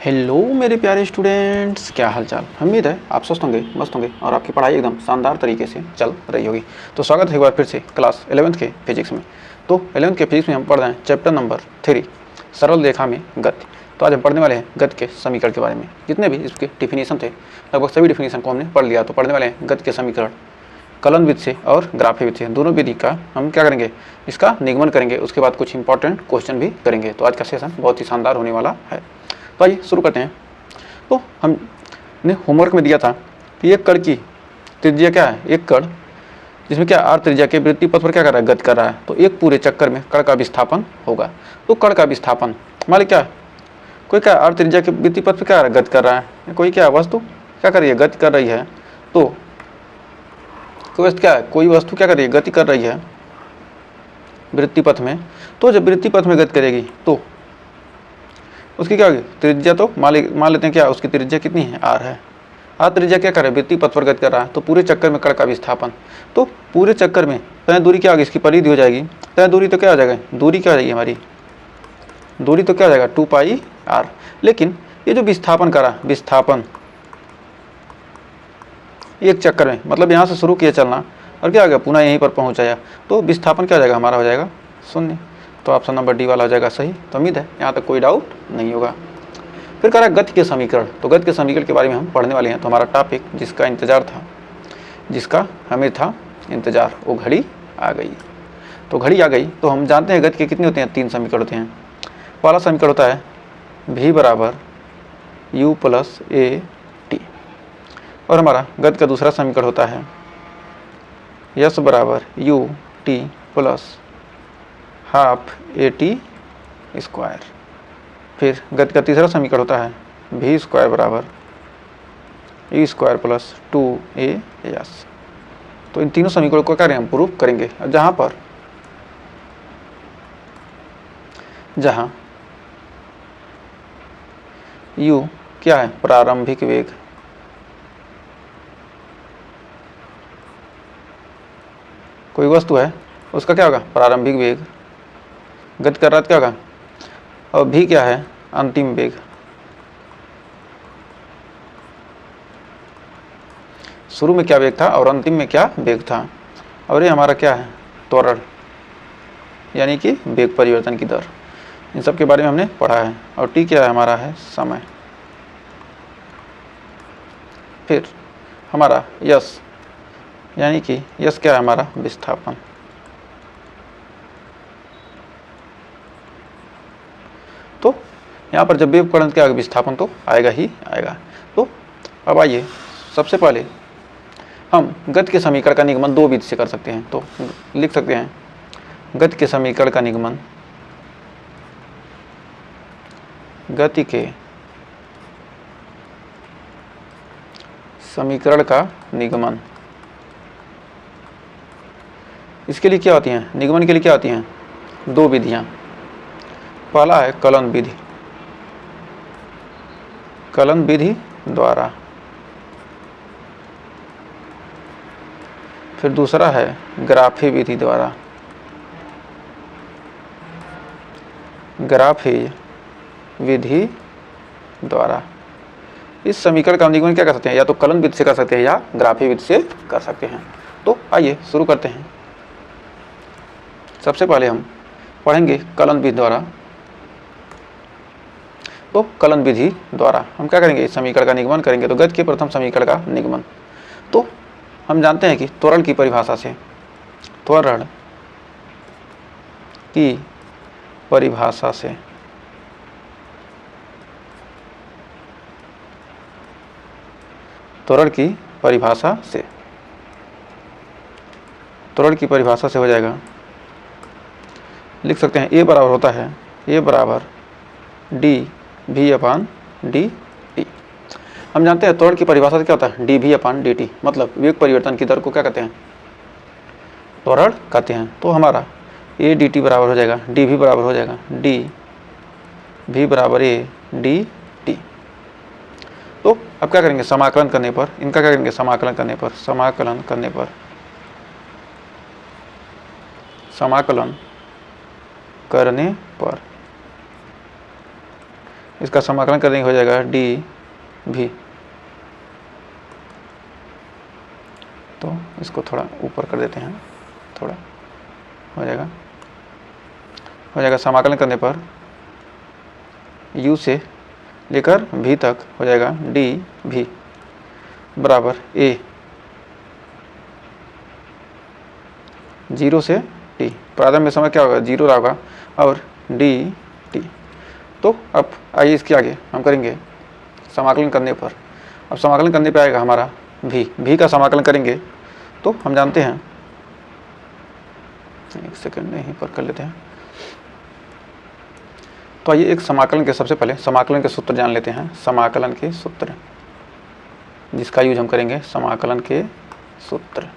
Hello मेरे प्यारे students, क्या हाल चाल। उम्मीद है आप स्वस्थ होंगे, मस्त होंगे और आपकी पढ़ाई एकदम शानदार तरीके से चल रही होगी। तो स्वागत है एक बार फिर से क्लास 11th के फिजिक्स में। तो 11th के फिजिक्स में हम पढ़ रहे हैं चैप्टर नंबर 3, सरल रेखा में गति। तो आज हम पढ़ने वाले हैं गति के समीकरण के बारे में। जितने भी इसके डिफिनीशन थे लगभग सभी डिफिनीशन को हमने पढ़ लिया। तो पढ़ने वाले हैं गति के समीकरण कलन विधि से और ग्राफी विधि से, दोनों विधि का हम क्या करेंगे, इसका निगमन करेंगे। उसके बाद कुछ इंपॉर्टेंट क्वेश्चन भी करेंगे। तो आज का सेशन बहुत ही शानदार होने वाला है। तो आइए शुरू करते हैं। तो हमने होमवर्क में दिया था कि एक कण की त्रिज्या क्या है, एक कण जिसमें क्या आर त्रिज्या के वृत्तीय पथ पर क्या कर रहा है, गति कर रहा है। तो एक पूरे चक्कर में कण का विस्थापन होगा। तो कण का विस्थापन मान ली क्या, कोई क्या आर त्रिज्या के वृत्तीय पथ पर क्या गति कर रहा है, कोई क्या वस्तु क्या कर रही है, गति कर रही है। तो कोई वस्तु क्या है, कोई वस्तु क्या कर रही है, गति कर रही है वृत्तीय पथ में। तो जब वृत्तीय पथ में गति करेगी तो उसकी क्या होगी, त्रिज्या। तो मान लेते हैं क्या, उसकी त्रिज्या कितनी है, आर है। आर त्रिज्या क्या कर रहा है, वृत्तीय पथ पर गति कर रहा है। तो पूरे चक्कर में कण का विस्थापन, तो पूरे चक्कर में तय दूरी क्या होगी, इसकी परिधि हो जाएगी। तय दूरी तो क्या हो जाएगा, दूरी क्या हो जाएगी हमारी, दूरी तो क्या हो जाएगा 2πr। लेकिन ये जो विस्थापन करा, विस्थापन एक चक्कर में, मतलब यहाँ से शुरू किया चलना और क्या हो गया, पुनः यहीं पर पहुँच आया। तो विस्थापन क्या हो जाएगा हमारा, हो जाएगा 0। तो ऑप्शन नंबर डी वाला हो जाएगा सही। तो उम्मीद है यहाँ तक कोई डाउट नहीं होगा। फिर कह रहा है गति के समीकरण। तो गति के समीकरण के बारे में हम पढ़ने वाले हैं। तो हमारा टॉपिक जिसका इंतजार था, जिसका हमें था इंतजार, वो घड़ी आ गई। तो घड़ी आ गई। तो हम जानते हैं गति के कितने होते हैं, 3 समीकरण होते हैं। पहला समीकरण होता है v बराबर u प्लस ए टी, और हमारा गति का दूसरा समीकरण होता है s बराबर u T plus half A T square. फिर गति का तीसरा समीकरण होता है v स्क्वायर बराबर ई स्क्वायर प्लस 2as। तो इन तीनों समीकरणों को क्या करेंगे, हम प्रूफ करेंगे। और जहाँ u क्या है, प्रारंभिक वेग, कोई वस्तु है उसका क्या होगा, प्रारंभिक वेग, गति कर रहा है क्या होगा, और v क्या है, अंतिम वेग। शुरू में क्या वेग था और अंतिम में क्या वेग था। और ये हमारा क्या है, त्वरण, यानी कि वेग परिवर्तन की दर। इन सब के बारे में हमने पढ़ा है। और टी क्या है, हमारा है समय। फिर हमारा यस, यानी कि यस क्या है, हमारा विस्थापन। तो यहाँ पर जब वेग परिवर्तन क्या होगा, विस्थापन तो आएगा ही आएगा। तो अब आइए, सबसे पहले हम गति के समीकरण का निगमन 2 विधि से कर सकते हैं। तो लिख सकते हैं गति के समीकरण का निगमन, गति के समीकरण का निगमन। इसके लिए क्या होती हैं, निगमन के लिए क्या होती हैं, 2 विधियां। पहला है कलन विधि, कलन विधि द्वारा। फिर दूसरा है ग्राफी विधि द्वारा, ग्राफी विधि द्वारा। इस समीकरण का निगमन क्या कर सकते हैं, या तो कलन विधि से कर सकते हैं या ग्राफी विधि से कर सकते हैं। तो आइए शुरू करते हैं। सबसे पहले हम पढ़ेंगे कलन विधि द्वारा। तो कलन विधि द्वारा हम क्या करेंगे, इस समीकरण का निगमन करेंगे। तो गति के प्रथम समीकरण का निगमन, तो हम जानते हैं कि त्वरण की परिभाषा से, त्वरण की परिभाषा से त्वरण की परिभाषा से, त्वरण की परिभाषा से हो जाएगा, लिख सकते हैं ए बराबर होता है, ए बराबर D V upon D T. हम जानते हैं त्वरण की परिभाषा से क्या होता है, d V upon D T, मतलब वेग परिवर्तन की दर को क्या कहते हैं, त्वरण कहते हैं। तो हमारा ए डी टी बराबर हो जाएगा, डी वी बराबर हो जाएगा डी वी बराबर ए डी टी। तो अब क्या करेंगे, समाकलन करने पर, इनका क्या करेंगे, समाकलन करने पर, समाकलन करने पर, समाकलन करने पर इसका समाकलन करने हो जाएगा डी भी। तो इसको थोड़ा ऊपर कर देते हैं, थोड़ा हो जाएगा समाकलन करने पर u से लेकर v तक हो जाएगा डी भी बराबर a 0 से t। प्रारंभ में समय क्या होगा, 0 रहा होगा, और डी टी। तो अब आइए इसके आगे हम करेंगे समाकलन करने पर। अब समाकलन करने पे आएगा हमारा v का समाकलन करेंगे तो हम जानते हैं, एक सेकंड यहीं पर कर लेते हैं। तो आइए एक समाकलन के, सबसे पहले समाकलन के सूत्र जान लेते हैं। समाकलन के सूत्र जिसका यूज हम करेंगे, समाकलन के सूत्र।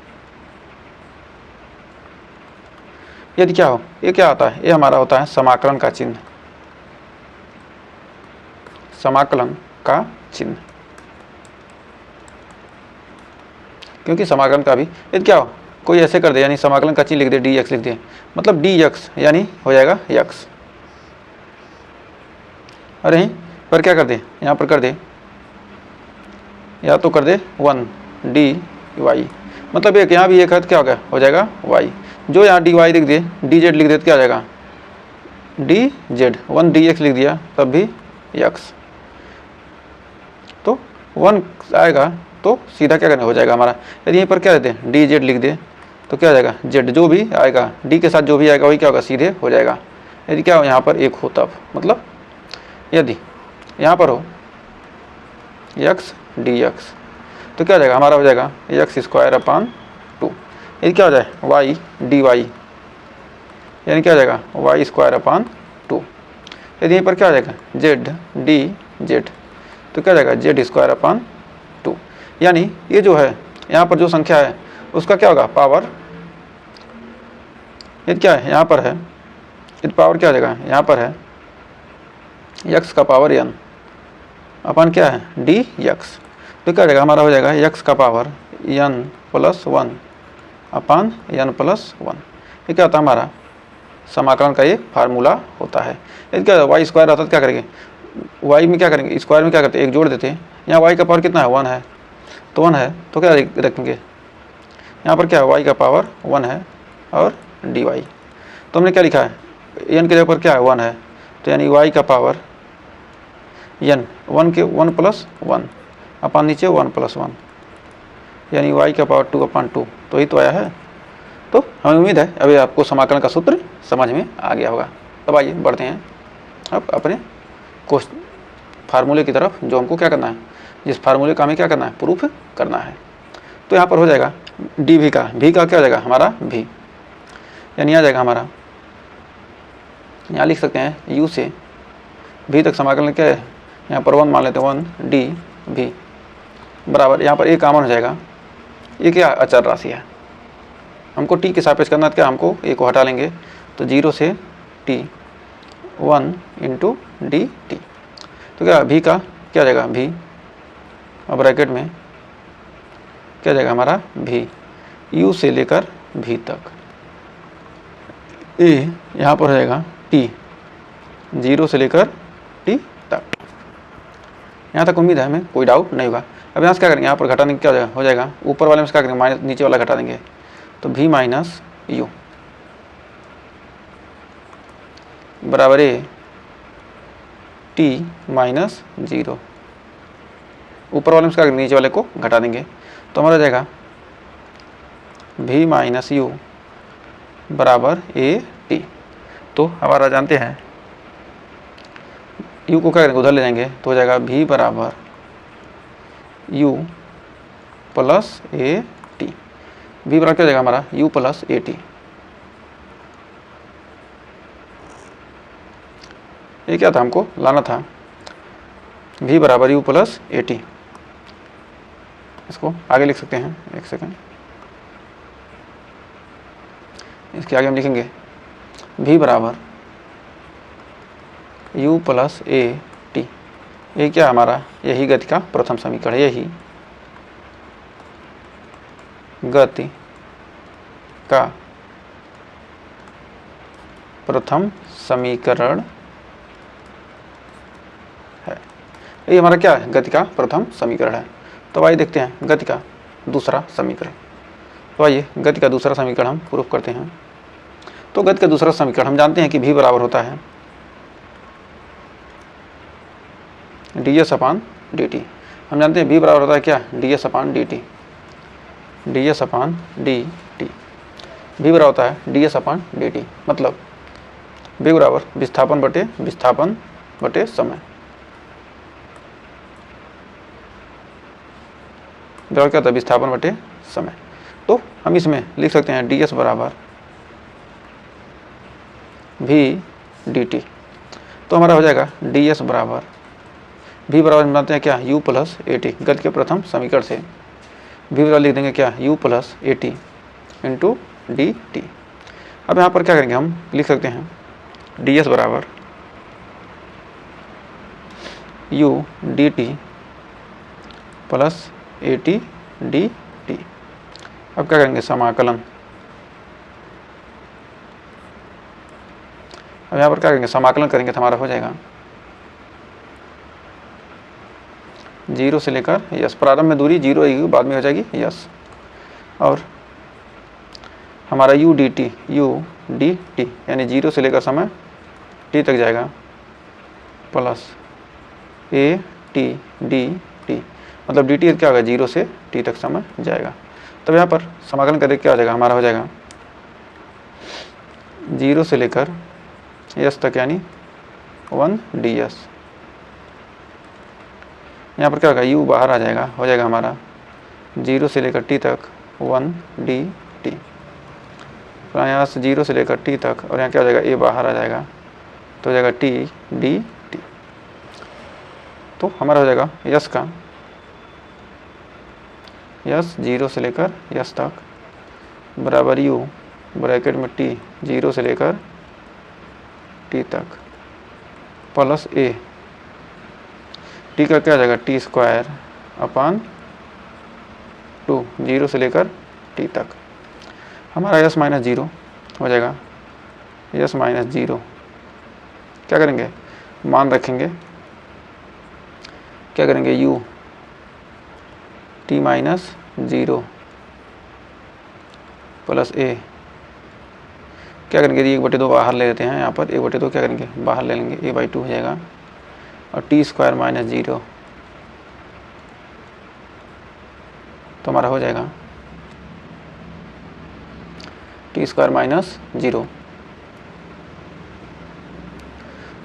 यदि क्या हो, ये क्या आता है, ये हमारा होता है समाकलन का चिन्ह, समाकलन का चिन्ह। क्योंकि समाकलन का भी यदि क्या हो, कोई ऐसे कर दे, यानी समाकलन का चिन्ह लिख दे, डी एक्स लिख दे, मतलब डी एक्स यानी हो जाएगा एक्स। और यहीं पर क्या कर दे, यहाँ पर कर दे, या तो कर दे 1 डी वाई, मतलब एक यहाँ भी एक है तो क्या हो गया, हो जाएगा वाई। जो यहाँ डी वाई लिख दे, डी जेड लिख दे तो क्या हो जाएगा, डी जेड। 1 डी एक्स लिख दिया तब भी एक्स। तो 1 आएगा तो सीधा क्या करना हो जाएगा हमारा, यदि यहीं पर क्या देते हैं, डी जेड लिख दे तो क्या हो जाएगा, जेड। जो भी आएगा डी के साथ जो भी आएगा वही क्या होगा, सीधे हो जाएगा। यदि क्या हो, यहाँ पर एक हो तब, मतलब यदि यहाँ पर हो एक्स डी एक्स तो क्या हो जाएगा हमारा, हो जाएगा एक्स स्क्वायर अपान 2। यदि क्या हो जाए वाई डी वाई, यानी क्या हो जाएगा वाई स्क्वायर अपान 2। यदि यहीं पर क्या हो जाएगा जेड डी जेड तो क्या हो जाएगा जेड स्क्वायर अपान 2। यानी ये जो है यहाँ पर जो संख्या है उसका क्या होगा, पावर। यदि क्या है यहाँ पर है, यदि पावर क्या हो जाएगा, यहाँ पर है x का पावर n अपन क्या है डी एक्स, तो क्या हो जाएगा हमारा, हो जाएगा x का पावर n प्लस 1 अपान n प्लस 1। ये क्या होता है हमारा समाकलन का ये फार्मूला होता है। यदि क्या वाई स्क्वायर आता है तो क्या करेंगे, y में क्या करेंगे, स्क्वायर में क्या करते हैं, एक जोड़ देते हैं। यहाँ y का पावर कितना है, 1 है, तो 1 है तो क्या रखेंगे, यहाँ पर क्या है y का पावर 1 है और डी वाई। तो हमने क्या लिखा है, n के जगह पर क्या है 1 है, तो यानी y का पावर n 1 के 1 प्लस 1 अपान नीचे 1 प्लस 1, यानी y का पावर 2 अपान 2। तो ही तो आया है। तो हमें उम्मीद है अभी आपको समाकलन का सूत्र समझ में आ गया होगा। तब आइए बढ़ते हैं अब अपने क्वेश्चन फार्मूले की तरफ, जो हमको क्या करना है, जिस फार्मूले का हमें क्या करना है, प्रूफ करना है। तो यहाँ पर हो जाएगा डी भी का क्या हो जाएगा हमारा भी, यानी आ जाएगा हमारा, यहाँ लिख सकते हैं u से v तक समाकलन क्या है, यहाँ पर 1 मान लेते हैं, 1 डी भी बराबर, यहाँ पर a कॉमन हो जाएगा, ये क्या अचर राशि है, हमको t के सापेक्ष करना है, क्या हमको a को हटा लेंगे तो 0 से t 1 इंटू डी टी। तो क्या v का क्या हो जाएगा v, और ब्रैकेट में क्या जाएगा हमारा v, u से लेकर v तक, a यहाँ पर हो जाएगा t 0 से लेकर t तक। यहाँ तक उम्मीद है हमें कोई डाउट नहीं होगा। अब यहाँ से क्या करेंगे, यहाँ पर घटाने क्या हो जाएगा, ऊपर वाले में से क्या करेंगे, माइनस, नीचे वाला घटा देंगे तो v माइनस यू बराबर a t माइनस 0। ऊपर वाले में से क्या करेंगे, नीचे वाले को घटा देंगे तो हमारा हो जाएगा v माइनस यू बराबर ए टी। तो हमारा जानते हैं u को क्या करेंगे, उधर ले जाएंगे तो हो जाएगा v बराबर u plus A T. v बराबर क्या हो जाएगा हमारा u प्लस ए टी। ये क्या था, हमको लाना था v बराबर u प्लस ए टी। इसको आगे लिख सकते हैं, एक सेकंड, इसके आगे हम लिखेंगे v बराबर u प्लस ए टी। ये क्या हमारा, यही गति का प्रथम समीकरण है, यही गति का प्रथम समीकरण ये हमारा क्या है, गति का प्रथम समीकरण है। तो आइए देखते हैं गति का दूसरा समीकरण। तो आइए गति का दूसरा समीकरण हम प्रूफ करते हैं। तो गति का दूसरा समीकरण हम जानते हैं कि v बराबर होता है ds अपान dt। हम जानते हैं v बराबर होता है क्या, ds अपान dt, ds अपान dt। v बराबर होता है ds अपान dt, मतलब v बराबर विस्थापन बटे समय। बराबर क्या होता है, विस्थापन बटे समय। तो हम इसमें लिख सकते हैं ds बराबर v dt। तो हमारा हो जाएगा ds बराबर v बराबर हम जानते हैं क्या, u प्लस ए टी। गति के प्रथम समीकरण से v बराबर लिख देंगे क्या, u plus A T into D T. अब यहाँ पर क्या करेंगे, हम लिख सकते हैं ds बराबर u D T plus A T D T. अब क्या करेंगे, समाकलन। अब यहाँ पर क्या करेंगे, समाकलन करेंगे तो हमारा हो जाएगा 0 से लेकर यस। प्रारंभ में दूरी 0 रहेगी, बाद में हो जाएगी यस। और हमारा u डी टी यानी 0 से लेकर समय t तक जाएगा plus A T D T, मतलब डी टी क्या होगा, 0 से t तक समय जाएगा। तब यहाँ पर समाकलन करके क्या हो जाएगा, हमारा हो जाएगा 0 से लेकर यस तक यानी 1 ds। यहाँ पर क्या होगा, u बाहर आ जाएगा, हो जाएगा हमारा 0 से लेकर t तक 1 dt। तो यहाँ से 0 से लेकर t तक, और यहाँ क्या हो जाएगा, a बाहर आ जाएगा, तो हो जाएगा t dt। तो हमारा हो जाएगा यस का यस 0 से लेकर यस तक बराबर u ब्रैकेट में t 0 से लेकर t तक प्लस a t का क्या हो जाएगा, t स्क्वायर अपान 2 0 से लेकर t तक। हमारा यस माइनस 0 हो जाएगा, यस माइनस 0 क्या करेंगे, मान रखेंगे, क्या करेंगे, u t minus 0 plus a क्या करेंगे, 1/2 बाहर ले लेते हैं, यहाँ पर 1/2 क्या करेंगे, बाहर ले लेंगे, a/2 हो जाएगा, और t स्क्वायर माइनस 0 तो हमारा हो जाएगा t स्क्वायर माइनस 0।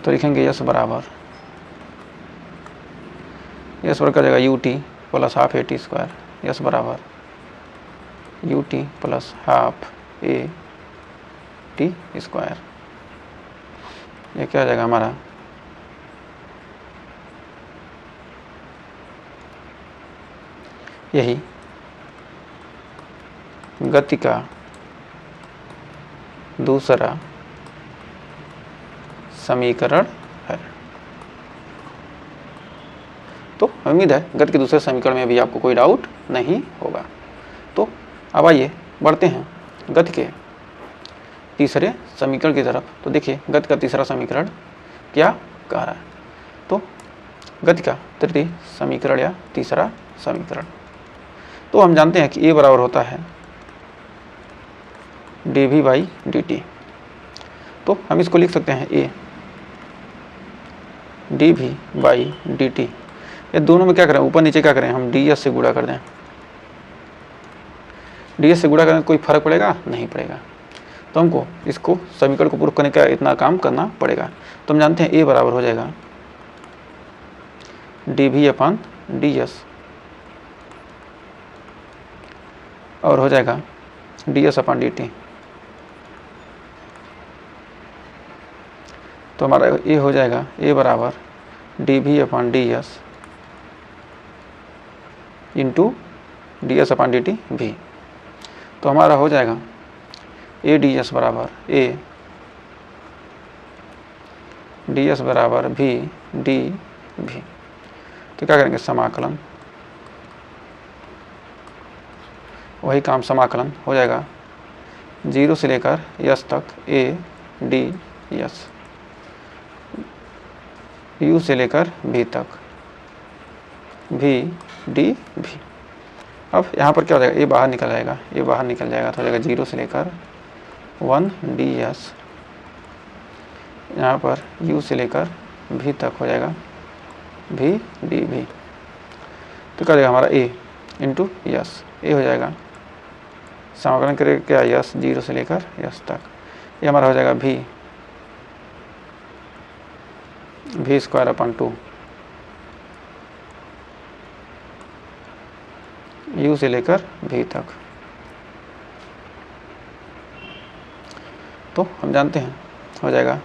तो लिखेंगे यस बराबर कर जाएगा u t plus half A T square, yes बराबर u t plus half A T square. ये क्या हो जाएगा हमारा, यही गति का दूसरा समीकरण है। तो उम्मीद है गति के दूसरे समीकरण में भी आपको कोई डाउट नहीं होगा। तो अब आइए बढ़ते हैं गति के तीसरे समीकरण की तरफ। तो देखिए गति का तीसरा समीकरण क्या कह रहा है। तो गति का तृतीय समीकरण या तीसरा समीकरण, तो हम जानते हैं कि ए बराबर होता है d v by d t. तो हम इसको लिख सकते हैं a d v by d t. ये दोनों में क्या करें, ऊपर नीचे क्या करें, हम डी एस से गुणा कर दें। डी एस से गुणा करने कोई फर्क पड़ेगा नहीं पड़ेगा, तो हमको इसको समीकरण को प्रूफ करने का इतना काम करना पड़ेगा। तो हम जानते हैं ए बराबर हो जाएगा D V upon D S, और हो जाएगा डी एस अपान डी टी। तो हमारा ए हो जाएगा ए बराबर D V upon D S into D S अपान डी टी भी। तो हमारा हो जाएगा ए डी एस बराबर ए डी एस बराबर भी डी भी। तो क्या करेंगे, समाकलन, वही काम समाकलन हो जाएगा 0 से लेकर यस तक ए डी यस, यू से लेकर भी तक भी डी भी। अब यहाँ पर क्या हो जाएगा, ये बाहर निकल जाएगा, ये बाहर निकल जाएगा, तो हो जाएगा 0 से लेकर 1 डी एस, यहाँ पर u से लेकर v तक हो जाएगा v डी भी। तो क्या हो जाएगा हमारा a इंटू यस, ए हो जाएगा, समाकलन करें क्या, यस 0 से लेकर यस तक, ये हमारा हो जाएगा v स्क्वायर अपन 2 u से लेकर v तक। तो हम जानते हैं हो जाएगा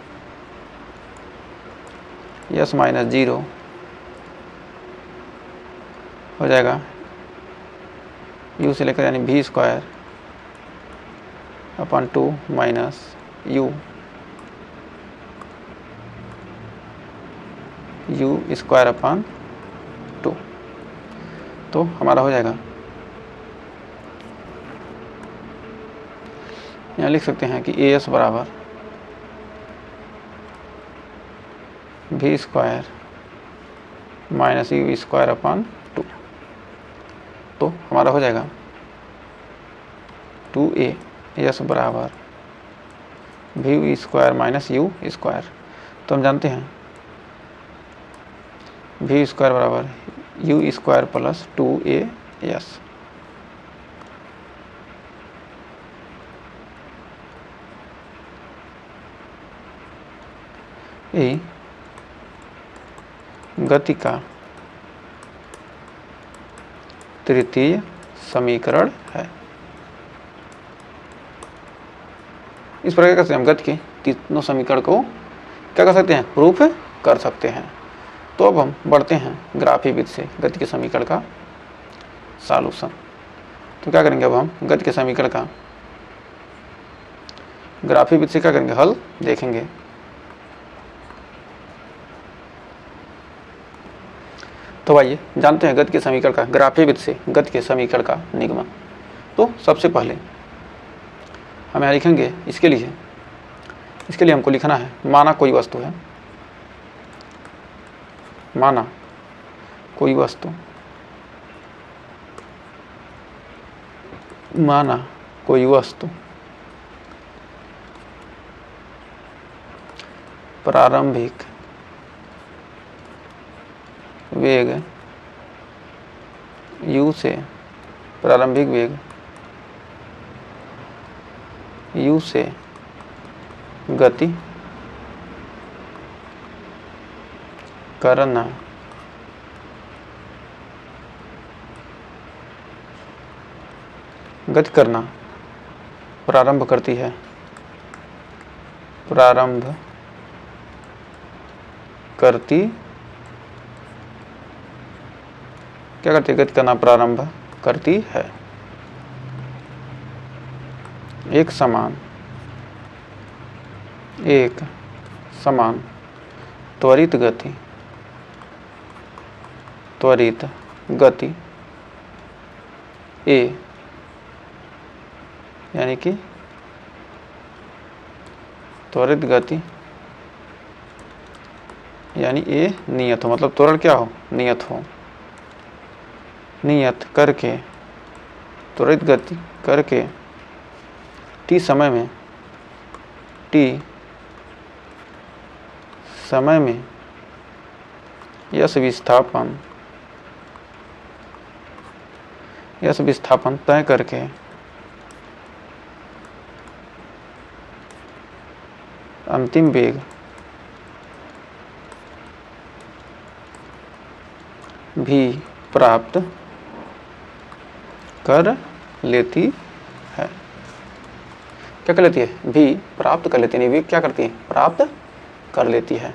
यस माइनस 0 हो जाएगा u से लेकर यानी v square upon 2 minus u square upon 2। तो हमारा हो जाएगा, यहाँ लिख सकते हैं कि as बराबर v square minus u square upon 2। तो हमारा हो जाएगा 2a यस बराबर v square minus u square. तो हम जानते हैं v स्क्वायर बराबर u square plus 2a yes. ये गति का तृतीय समीकरण है। इस प्रकार से हम गति के तीनों समीकरण को क्या कर सकते हैं, प्रूफ कर सकते हैं। तो अब हम बढ़ते हैं ग्राफी विधि से गति के समीकरण का सॉल्यूशन। तो क्या करेंगे, अब हम गति के समीकरण का ग्राफी विधि से क्या करेंगे, हल देखेंगे। तो आइए जानते हैं गति के समीकरण का ग्राफी विधि से गति के समीकरण का निगमन। तो सबसे पहले हम यहाँ लिखेंगे, इसके लिए हमको लिखना है, माना कोई वस्तु है, माना कोई वस्तु, माना कोई वस्तु प्रारंभिक वेग u से, प्रारंभिक वेग u से गति करना प्रारंभ करती है, प्रारंभ करती, क्या करती है, गति करना प्रारंभ करती है। एक समान त्वरित गति ए, यानी कि त्वरित गति यानी ए नियत हो, मतलब त्वरण क्या हो, नियत हो, नियत करके, त्वरित गति करके t समय में यश विस्थापन तय करके अंतिम वेग भी प्राप्त कर लेती है। क्या कर लेती है, भी प्राप्त कर लेती है, वेग क्या करती है, प्राप्त कर लेती है।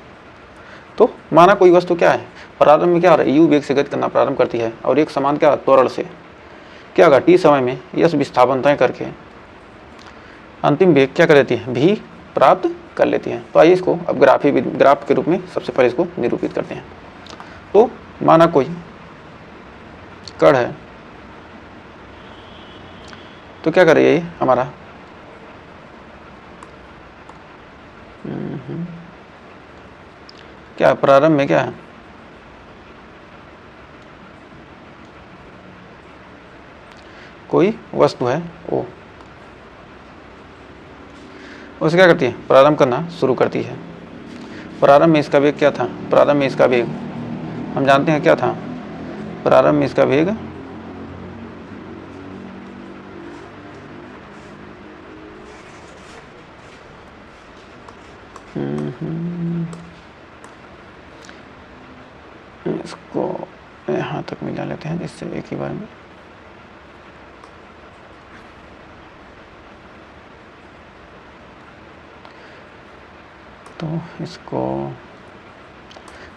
तो माना कोई वस्तु क्या है, प्रारंभ में क्या हो रहा है, u वेग से गति करना प्रारंभ करती है, और एक समान क्या त्वरण से क्या होगा, t समय में यश विस्थापन तय करके अंतिम वेग क्या कर लेती है, भी प्राप्त कर लेती है। तो आइए इसको अब ग्राफ के रूप में सबसे पहले इसको निरूपित करते हैं। तो माना कोई कण है, तो क्या करें, ये हमारा क्या प्रारंभ में क्या है, कोई वस्तु है ओ, उसे क्या करती है, प्रारंभ करना शुरू करती है। प्रारंभ में इसका वेग क्या था, प्रारंभ में इसका वेग हम जानते हैं क्या था, प्रारंभ में इसका वेग इसको यहाँ तक मिला लेते हैं जिससे एक ही बार में, तो इसको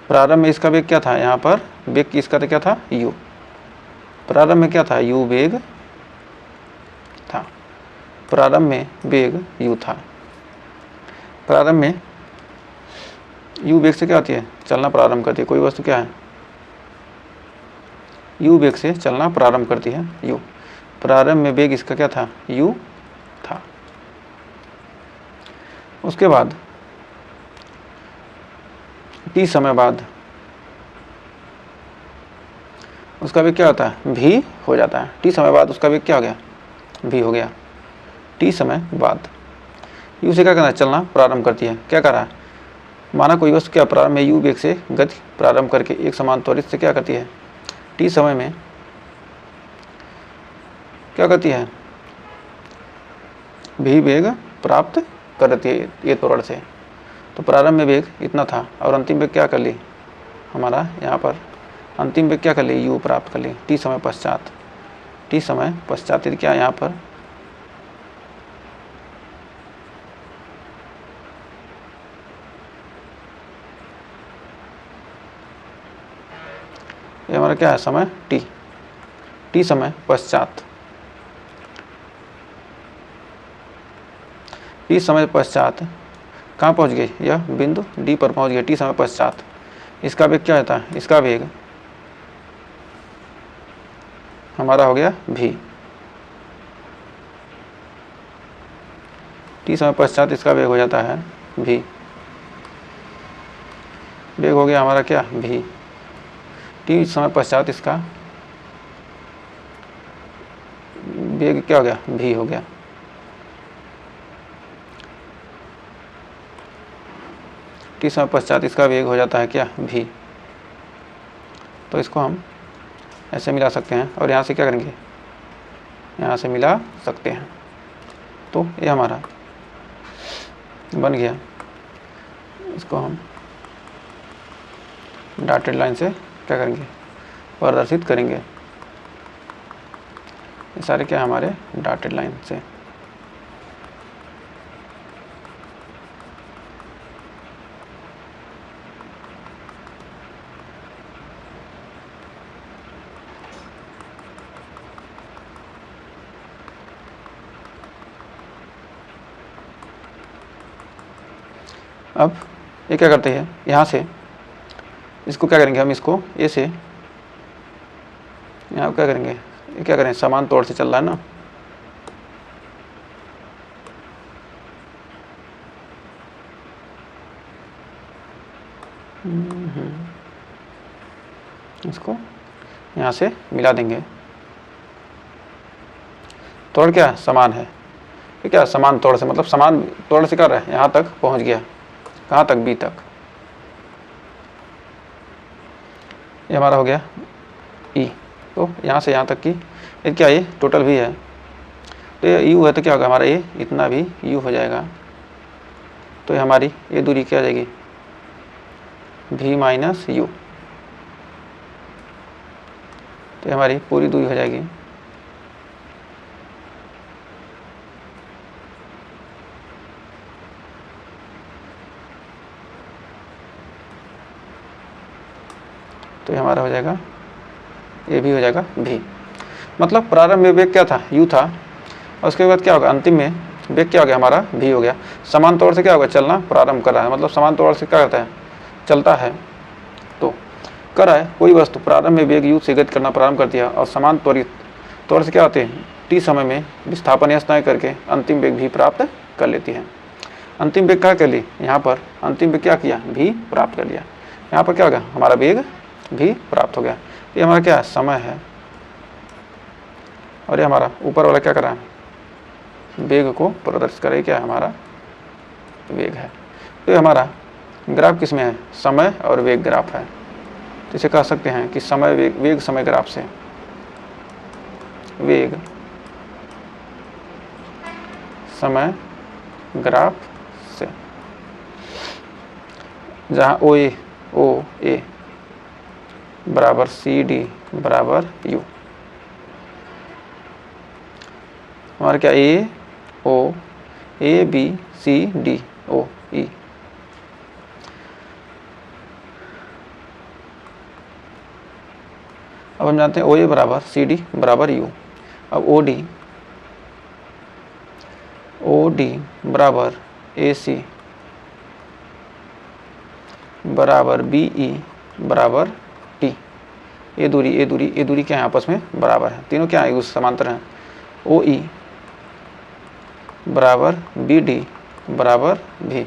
प्रारंभ में इसका वेग क्या था, यहाँ पर वेग किसका था, क्या था, u। प्रारंभ में क्या था, u वेग था, प्रारंभ में वेग u था। प्रारंभ में u वेग से क्या होती है, चलना प्रारंभ करती है। कोई वस्तु क्या है, u वेग से चलना प्रारंभ करती है, u। प्रारंभ में वेग इसका क्या था, u था। उसके बाद t समय बाद उसका वेग क्या होता है, v हो जाता है। t समय बाद उसका वेग क्या हो गया, v हो गया। t समय बाद u से क्या करना है, चलना प्रारंभ करती है। क्या कर रहा है, माना कोई वस्तु क्या प्रारंभ में u वेग से गति प्रारंभ करके एक समान त्वरित से क्या करती है, t समय में क्या करती है, v वेग प्राप्त करती है ये त्वरण से। तो प्रारंभ में वेग इतना था और अंतिम वेग क्या कर ली, हमारा यहाँ पर अंतिम वेग क्या कर ली, u प्राप्त कर ली t समय पश्चात। t समय पश्चात यदि क्या यहाँ पर ये हमारा क्या है, समय t, t समय पश्चात, t समय पश्चात कहाँ पहुँच गई, यह बिंदु d पर पहुँच गया। t समय पश्चात इसका वेग क्या होता है, इसका वेग हमारा हो गया v। t समय पश्चात इसका वेग हो जाता है v, वेग हो गया हमारा क्या, v। t समय पश्चात इसका वेग क्या हो गया, v हो गया। t समय पश्चात इसका वेग हो जाता है क्या, v। तो इसको हम ऐसे मिला सकते हैं और यहाँ से क्या करेंगे, यहाँ से मिला सकते हैं। तो ये हमारा बन गया। इसको हम डॉटेड लाइन से क्या करेंगे, प्रदर्शित करेंगे। ये सारे क्या हमारे डॉटेड लाइन से। अब ये क्या करते हैं, यहाँ से इसको क्या करेंगे हम, इसको ए से यहाँ क्या करेंगे, ये क्या करें, समान तौर से चल रहा है ना, इसको यहाँ से मिला देंगे। तौड़ क्या समान है, ये क्या समान तौड़ से, मतलब समान तौड़ से कर रहा है, यहाँ तक पहुँच गया, कहाँ तक, बी तक। ये हमारा हो गया ई। तो यहाँ से यहाँ तक की ये क्या, ये टोटल भी है, तो ये यू है तो क्या होगा हमारा, ये इतना भी यू हो जाएगा। तो ये हमारी ये दूरी क्या आ जाएगी, v माइनस यू। तो ये हमारी पूरी दूरी हो जाएगी। तो ये हमारा हो जाएगा, ये भी हो जाएगा v। मतलब प्रारंभ में वेग क्या था, u था, और उसके बाद क्या होगा, अंतिम में वेग क्या हो गया हमारा, v हो गया। समान तौर से क्या होगा, चलना प्रारंभ कर रहा है, मतलब समान तौर से क्या करता है, चलता है। तो कर रहा है कोई वस्तु प्रारंभ में वेग u से गति करना प्रारंभ करती है और समान त्वरित तौर से क्या होते हैं, t समय में विस्थापन या स्नायु करके अंतिम वेग v प्राप्त कर लेती है। अंतिम वेग क्या कर ली, यहाँ पर अंतिम वेग क्या किया, v प्राप्त कर लिया। यहाँ पर क्या होगा, हमारा वेग भी प्राप्त हो गया। ये हमारा क्या समय है, और ये हमारा ऊपर वाला क्या कर रहा है, वेग को प्रदर्शित करे, क्या है हमारा वेग है। तो ये हमारा ग्राफ किस में है, समय और वेग ग्राफ है। तो इसे कह सकते हैं कि समय वेग समय ग्राफ से, वेग समय ग्राफ से, जहाँ ओ ए बराबर सी डी बराबर यू, हमारा क्या A B C D O ई, अब हम जानते हैं ओ ए बराबर सी डी बराबर यू। अब ओ डी बराबर ए सी बराबर बी ई बराबर टी। ये दूरी क्या है, आपस में बराबर है, तीनों क्या है, उस समांतर हैं। ओ ई बराबर बी डी बराबर भी,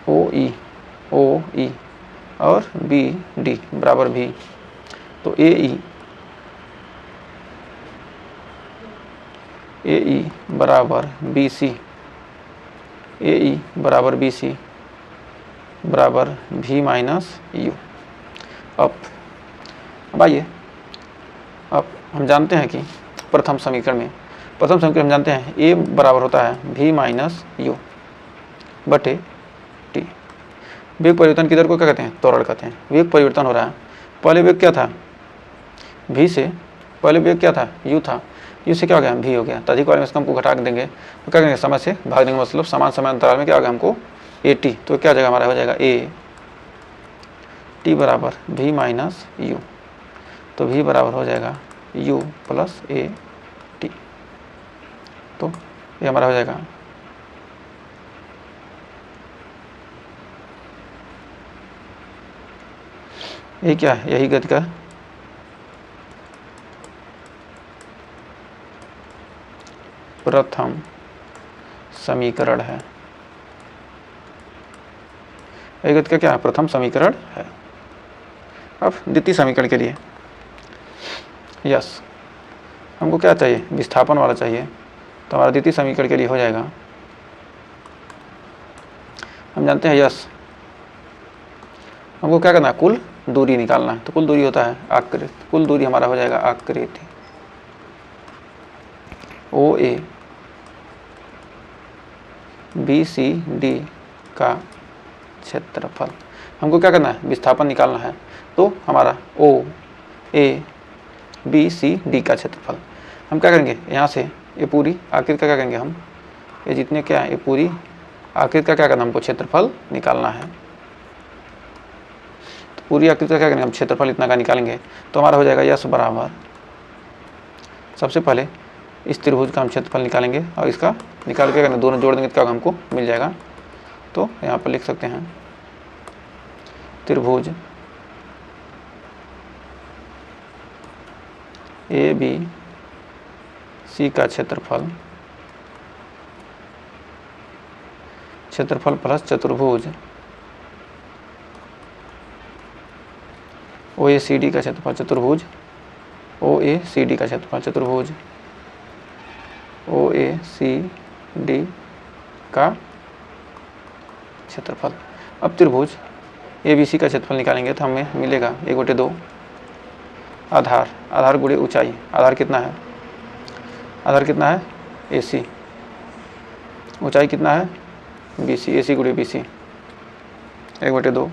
ओ ई और बी डी बराबर भी। तो ए ई बराबर बी सी, बराबर बी सी बराबर भी माइनस यू। अब आइए, अब हम जानते हैं कि प्रथम समीकरण में हम जानते हैं ए बराबर होता है भी माइनस यू बटे टी। वेग परिवर्तन की दर को क्या कहते हैं, त्वरण कहते हैं। वेग परिवर्तन हो रहा है, पहले वेग क्या था, भी से पहले वेग क्या था, यू था, यू से क्या हो गया, भी हो गया। तभी वाले में इसको हमको घटा के देंगे तो क्या करेंगे, समय से भाग देंगे, मतलब समान समय अंतराल में क्या होगा हमको ए टी। तो क्या जगह हमारा हो जाएगा ए टी बराबर भी माइनस यू, तो भी बराबर हो जाएगा यू प्लस ए टी। तो ये हमारा हो जाएगा ये क्या है, यही गति का प्रथम समीकरण है। यही गति का क्या है, प्रथम समीकरण है। अब द्वितीय समीकरण के लिए यस हमको क्या चाहिए, विस्थापन वाला चाहिए। तो हमारा द्वितीय समीकरण के लिए हो जाएगा, हम जानते हैं यस हमको क्या करना है, कुल दूरी निकालना है। तो कुल दूरी होता है आकृति, कुल दूरी हमारा हो जाएगा आकृति ओ ए बी सी डी का क्षेत्रफल। हमको क्या करना है, विस्थापन निकालना है। तो हमारा ओ ए बी सी डी का क्षेत्रफल हम क्या करेंगे, यहाँ से ये पूरी आकृति का क्या करेंगे हम, ये जितने क्या है, ये पूरी आकृति का क्या करना, हमको क्षेत्रफल निकालना है। तो पूरी आकृति का क्या करेंगे हम, क्षेत्रफल इतना का निकालेंगे। तो हमारा हो जाएगा यस बराबर, सबसे पहले इस त्रिभुज का हम क्षेत्रफल निकालेंगे और इसका निकाल के दोनों जोड़ देंगे तो क्या हमको मिल जाएगा। तो यहाँ पर लिख सकते हैं त्रिभुज ए बी सी का क्षेत्रफल प्लस चतुर्भुज ओ ए सी डी का क्षेत्रफल, चतुर्भुज ओ ए सी डी का क्षेत्रफल, चतुर्भुज ओ ए सी डी का क्षेत्रफल। अब त्रिभुज ए बी सी का क्षेत्रफल निकालेंगे तो हमें मिलेगा 1/2 आधार गुणे ऊंचाई। आधार कितना है, ए सी, ऊंचाई कितना है बी सी, ए सी गुणे बी सी, 1/2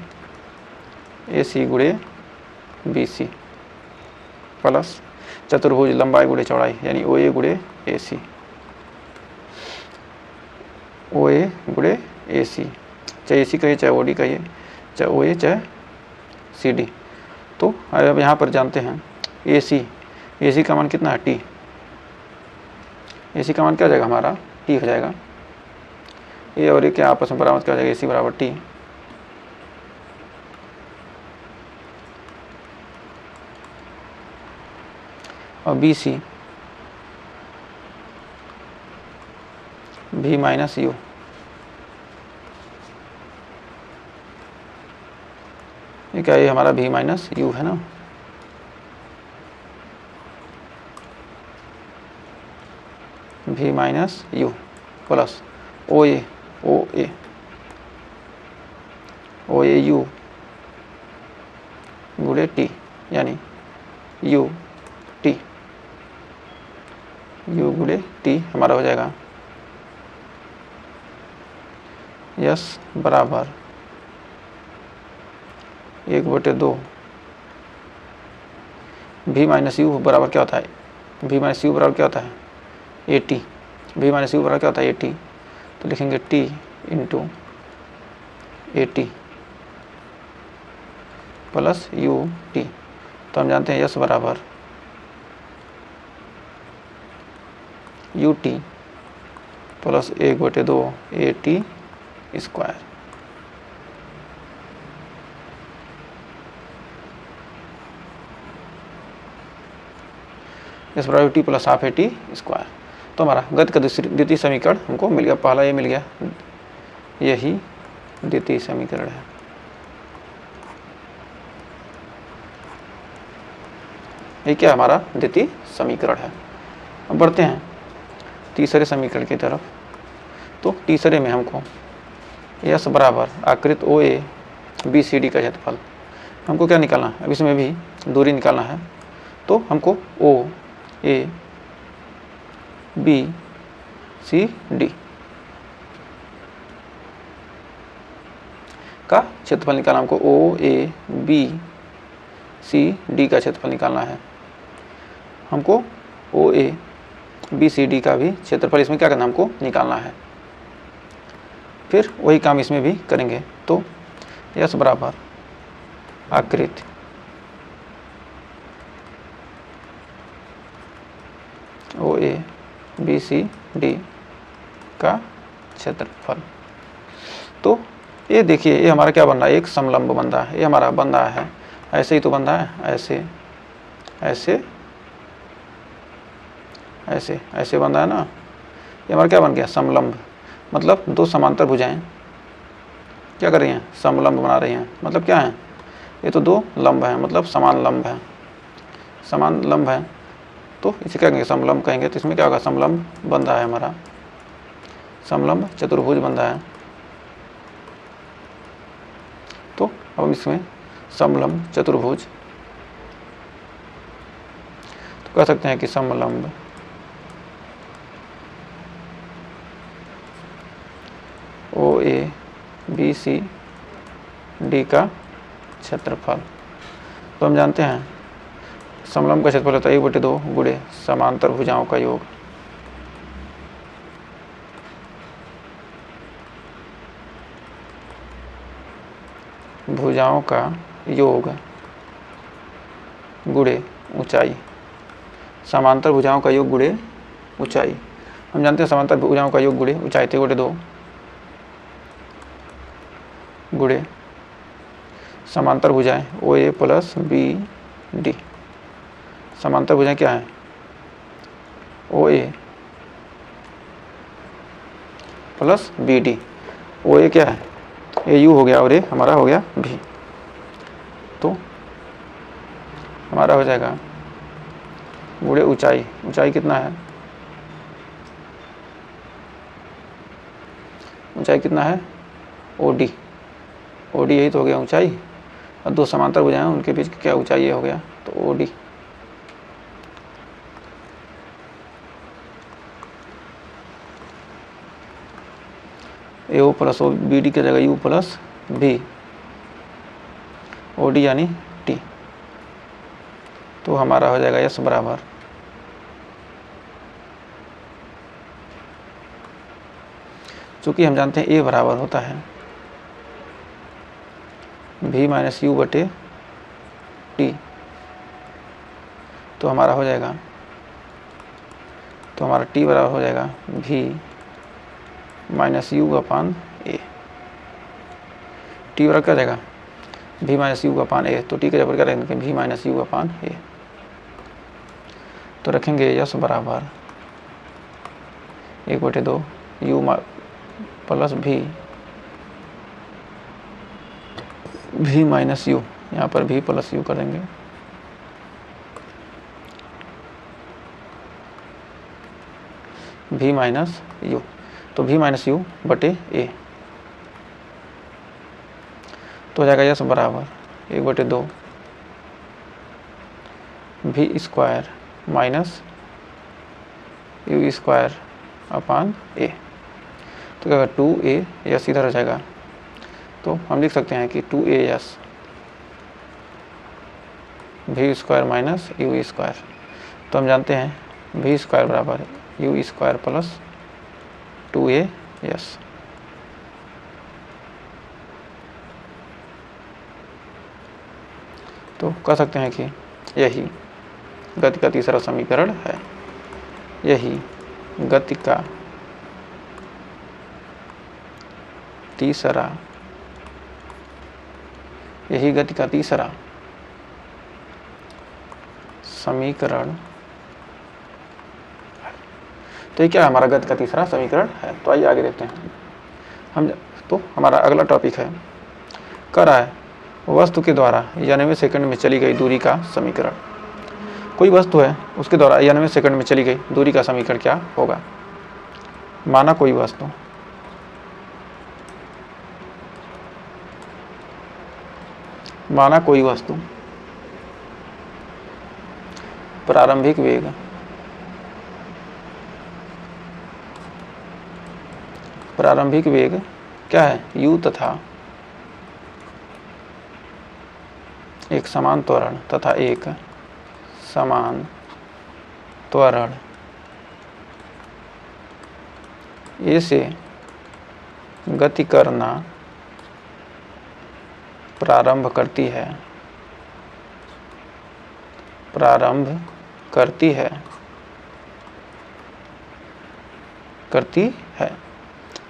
ए सी गुणे बी सी प्लस चतुर्भुज लंबाई गुणे चौड़ाई यानी ओ ए गुणे ए सी, ओ ए गुणे ए सी, चाहे ए सी कहिए चाहे ओ डी कहिए, चाहे ओ ए चाहे सी डी। तो अब यहाँ पर जानते हैं ए सी का मान कितना है, टी। ए सी का मान क्या हो जाएगा हमारा, टी हो जाएगा। ए और ए के आपस में बराबर क्या हो जाएगा, ए सी बराबर टी। और बी सी भी माइनस यू, ये क्या, ये हमारा भी माइनस यू है ना। भी माइनस यू प्लस ओ ए यू गुणे टी, यानी यू गुणे टी हमारा हो जाएगा यस बराबर 1/2 भी माइनस यू बराबर क्या होता है, भी माइनस यू बराबर क्या होता है ए टी, भी माइनस यू बराबर क्या होता है ए टी, तो लिखेंगे T into A T plus U T. तो हम जानते हैं यस बराबर u T plus 1/2 A T square. इस बराबर T plus half A T square. तो हमारा गति का द्वितीय समीकरण हमको मिल गया, पहला ये मिल गया, यही द्वितीय समीकरण है। ये क्या हमारा द्वितीय समीकरण है। अब बढ़ते हैं तीसरे समीकरण की तरफ। तो तीसरे में हमको यस बराबर आकृत ओ ए बी सी डी का क्षेत्रफल हमको क्या निकालना है, अब इसमें भी दूरी निकालना है। तो हमको ओ ए बी सी डी का क्षेत्रफल निकालना, हमको ओ ए बी सी डी का क्षेत्रफल निकालना है। हमको ओ ए बी सी डी का भी क्षेत्रफल इसमें क्या करना, हमको निकालना है। फिर वही काम इसमें भी करेंगे। तो यस बराबर आकृति ओ ए बी सी डी का क्षेत्रफल। तो ये देखिए, ये हमारा क्या बन रहा है, एक समलंब बन रहा है। ये हमारा बन रहा है ऐसे ही तो बन रहा है, ऐसे ऐसे ऐसे ऐसे बन रहा है ना। ये हमारा क्या बन गया, समलंब। मतलब दो समांतर भुजाएं क्या कर रही हैं, समलंब बना रही हैं। मतलब क्या है, ये तो दो लंब हैं, मतलब समान लंब है, समान लंब है। तो इसे क्या कहेंगे, समलंब कहेंगे। तो इसमें क्या होगा, समलंब बन रहा है हमारा, समलंब चतुर्भुज बन रहा है। तो अब हम इसमें समलंब चतुर्भुज तो कह सकते हैं कि समलंब ओ ए बी सी डी का क्षेत्रफल। तो हम जानते हैं समलंब का क्षेत्रफल होता है 1/2 गुणे समांतर भुजाओं का योग। भुजाओं का योग गुणे ऊंचाई, समांतर भुजाओं का योग गुणे ऊंचाई। हम जानते हैं समांतर भुजाओं का योग गुणे ऊंचाई 1/2 गुणे समांतर भुजाएं ओ ए प्लस बी डी। समांतर भुजाएं क्या है, ओ ए प्लस बी डी। ओ ए क्या है, ए यू हो गया और ए हमारा हो गया भी। तो हमारा हो जाएगा गुणे ऊंचाई, ऊंचाई कितना है, ऊंचाई कितना है ओ डी, ओ डी यही तो हो गया ऊंचाई। और दो समांतर भुजाएं उनके बीच क्या ऊंचाई ये हो गया, तो O D. A O plus O B D की जगह U plus B O D यानी टी। तो हमारा हो जाएगा यस बराबर चूँकि हम जानते हैं ए बराबर होता है भी माइनस यू बटे टी। तो हमारा हो जाएगा, तो हमारा टी बराबर हो जाएगा भी minus you upon A. T बराबर क्या जाएगा, भी माइनस यू अपान ए। तो टी के जगह क्या रखेंगे, भी माइनस यू अपान ए। तो रखेंगे यस बराबर 1/2 यू प्लस भी माइनस यू, यहाँ पर भी प्लस यू करेंगे। v माइनस यू, तो v माइनस यू बटे ए, तो हो जाएगा यस बराबर 1/2 v square minus u square upon a, तो क्या होगा 2a यस इधर हो जाएगा, तो हम लिख सकते हैं कि 2a yes v square minus u square, तो हम जानते हैं v स्क्वायर बराबर you square plus 2a yes. तो कह सकते हैं कि यही गति का तीसरा समीकरण है, यही गति का तीसरा, यही गति का तीसरा समीकरण है। तो ये क्या है, हमारा गति का तीसरा समीकरण है। तो आइए आगे देखते हैं हम। तो हमारा अगला टॉपिक है, कह रहा है वस्तु के द्वारा 91 सेकंड में चली गई दूरी का समीकरण। कोई वस्तु है, उसके द्वारा 91 सेकंड में चली गई दूरी का समीकरण क्या होगा। माना कोई वस्तु, माना कोई वस्तु प्रारंभिक वेग क्या है u तथा एक समान त्वरण तथा एक समान त्वरण ए से गति करना प्रारंभ करती है,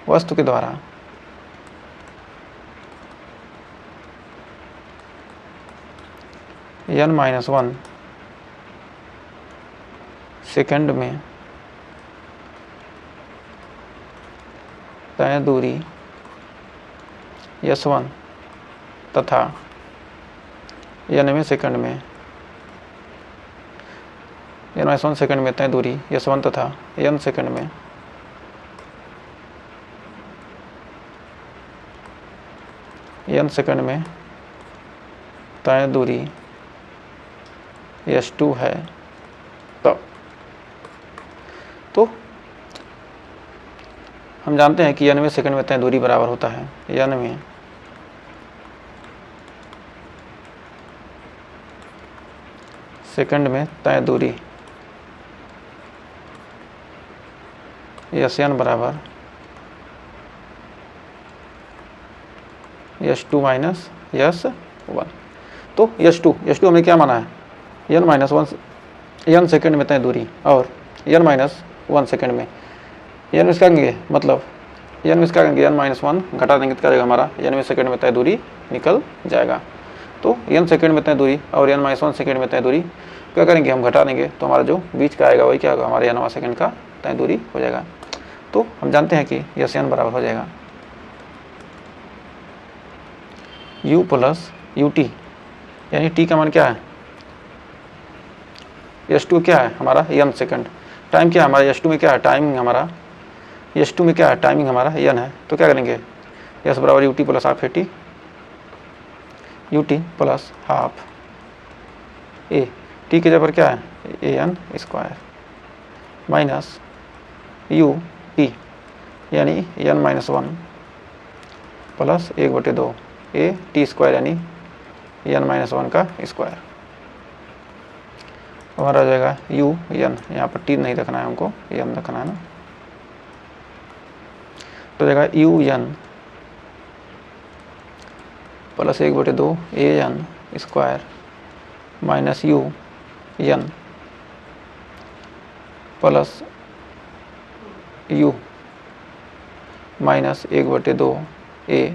वस्तु के द्वारा n-1 सेकंड में तय दूरी s1 तथा 91 सेकंड में n-1 सेकंड में तय दूरी s1 तथा n सेकंड में तय दूरी s2 है। तो हम जानते हैं कि 91 सेकंड में तय दूरी बराबर होता है 91 सेकंड में तय दूरी Sn बराबर S2 माइनस S1। तो S2 हमने क्या माना है, n सेकंड में तय दूरी और n-1 सेकंड में n इसका कहेंगे, मतलब n इसका कहेंगे n-1 घटा देंगे तो क्या जाएगा हमारा 91 सेकंड में तय दूरी निकल जाएगा। तो n सेकंड में तय दूरी और n-1 सेकंड में तय दूरी क्या करेंगे, हम घटा देंगे तो हमारा जो बीच का आएगा वही क्या होगा, हमारे n सेकंड का तय दूरी हो जाएगा। तो हम जानते हैं कि Sn बराबर हो जाएगा u प्लस ut, यानी t का मान क्या है, S2 क्या है हमारा n सेकंड, टाइम क्या है हमारा S2 में क्या है, टाइमिंग हमारा S2 में क्या है, टाइमिंग हमारा n है। तो क्या करेंगे, S बराबर ut plus half AT, ut plus half a, t के जगह पर क्या है an स्क्वायर माइनस ut यानी n-1 plus 1/2 a t square यानी n-1 का स्क्वायर। हमारा हो जाएगा u n, यहाँ पर t नहीं रखना है हमको, n रखना है ना, तो हो जाएगा u n plus 1/2 a n square minus u n plus u minus 1/2 a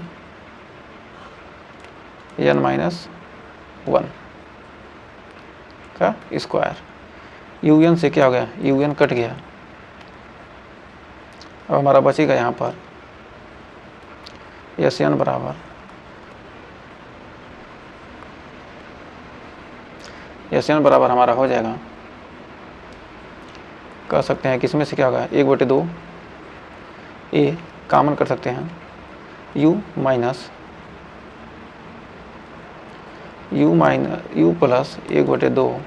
n-1 का स्क्वायर। un से क्या हो गया, un कट गया, अब हमारा बचेगा यहाँ पर Sn बराबर हमारा हो जाएगा, कह सकते हैं कि इसमें से क्या होगा 1/2 ए कॉमन कर सकते हैं u plus 1/2